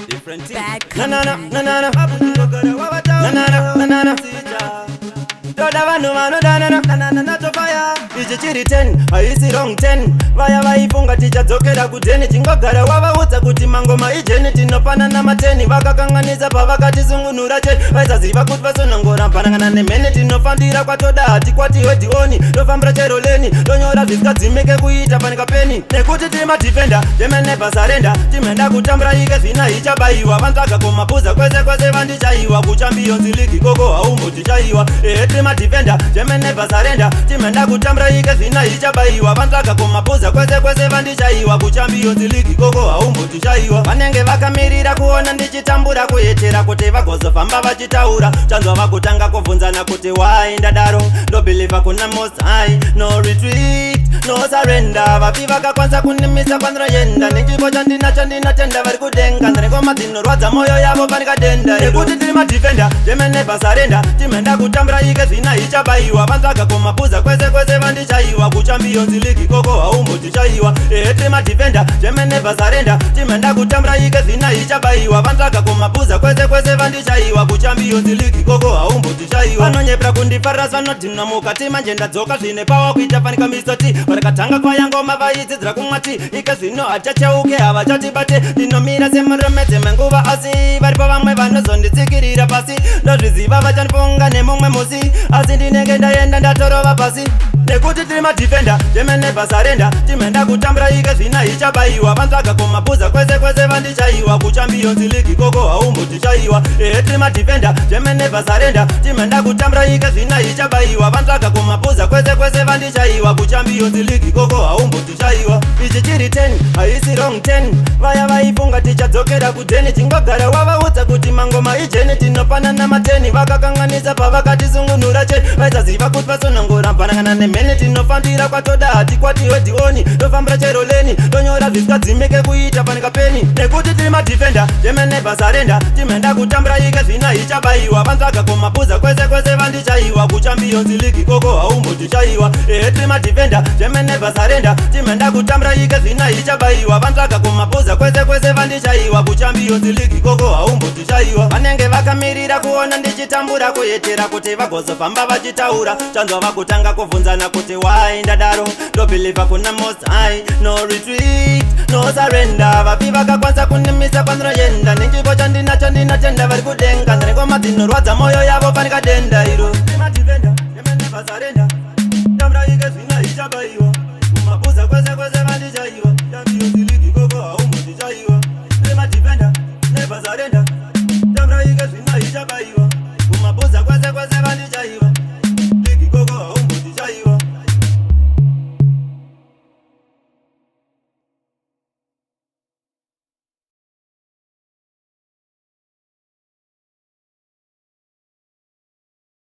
different thing. Na na na na na na na na na na. Doda vanu vanu da na na na na to fire. Ichi chiri 10, haisi wrong 10. Vaya vaifunga tichadzokera kudheni. Chingogara wavaudza kuti mangoma ijeni. Tinopana na mateni vakakanganisa pavakatizungunura cheni. Vaisaziva kuti vasonongora mpanangana nemene. Tinofambira kwatoda hatikwati wedhioni. Tofambira chero leni, tonyora zvisikadzimike kuita panika peni. Nekuti tima defender, jemene basarenda. Timenda kutambira ike zvina ichabayiwa. Vantsvaga komapuza kwese kwese vandichaiwa. Kuchampions League koko haumbotichaiwa. Tima defender, jemene basarenda. Timenda kutambira ike zvina ichabayiwa. Vantsvaga komapuza kwese kwese vandichaiwa. Kuchampions League koko haumbotichaiwa. Vanenge vakamirira kuona ndichitambura kuyetera kuti vagozofamba vachitaura. Chanzwa vakutanga kubvunzana kuti why ndadaro. Ndobelieve kuna most high, no retreat, no surrender. Vapi vakakwanisa kunimisa kwandinoyenda. Nechipo chandinatenda vari kudenga. Ndinengoma dzinorwadza moyo yavo panikadenda. Nekuti tiri madefender, jemene basarenda. Timenda kutambira ike zvina ichabayiwa. Vantsvaga komapuza kwese kwese vandichaiwa. Kuchampions League koko haumbotichaiwa. Tiri madefender, jemene basarenda. Timenda kutambira ike zvina ichabayiwa. Vantsvaga komapuza kwese kwese vandichaiwa. Kuchampions League koko haumbotichaiwa. Vanonyepera kundifarira vanodhinwa mukati manje ndadzoka zvine pawa kuita panika misoti. Vakatanga kwaya ngoma vaidzidzira kumwati. Ike zvino hachacheuke havachatibate. Ndinomira semuremedze menguva asi varipo vamwe vanozonditsikirira pasi. Ndozviziva vachandifunga nemumwe musi asi ndinenge ndaenda ndatorova pasi. Nekuti tiri madefender, jemene basarenda. Timenda kutambira ike zvina ichabayiwa. Vantsvaga komapuza kwese kwese vandichaiwa. Kuchampions League koko haumbotichaiwa. Tiri madefender, jemene basarenda. Timenda kutambira ike zvina ichabayiwa. Vantsvaga komapuza kwese kwese vandichaiwa. Kuchampions League koko haumbotichaiwa. Ichi chiri 10, haisi wrong 10. Vaya vaifunga tichadzokera kudheni. Chingogara wavaudza kuti mangoma ijeni. Tinopana na mateni vakakanganisa pavakatizungunura cheni. Vaisaziva kuti vasonongora mpanangana nemene. Tinofambira kwatoda hatikwati wedhioni. Tofambira chero leni, tonyora zvisikadzimike kuita panika peni. Nekuti tiri madefender, jemene basarenda. Timenda kutambira ike zvina ichabayiwa. Vantsvaga komapuza kwese kwese vandichaiwa. Kuchampions League koko haumbotichaiwa. Tiri madefender, jemene basarenda. Timenda kutambira ike zvina ichabayiwa. Vantsvaga komapuza kwese kwese vandichaiwa. Kuchampions League koko haumbotichaiwa. Vanenge vakamirira kuona ndichitambura kuyetera kuti vagozofamba vachitaura. Chanzwa vakutanga kubvunzana kuti why ndadaro. Ndobelieve kuna most high, no retreat, no surrender. Vapi vakakwanisa kunimisa kwandinoyenda. Nechipo chandinatenda vari kudenga. Ndinengoma dzinorwadza moyo yavo panikadenda iro. Madefender, jemene basarenda. Tambira ike zvina ichabayiwa. Kumapuza kwese kwese vandichaiwa. Champions League koko haumbotichaiwa. Tiri madefender, nebasarenda. Tambira ike zvina ichabayiwa. Kumapuza kwese kwese vandichaiwa.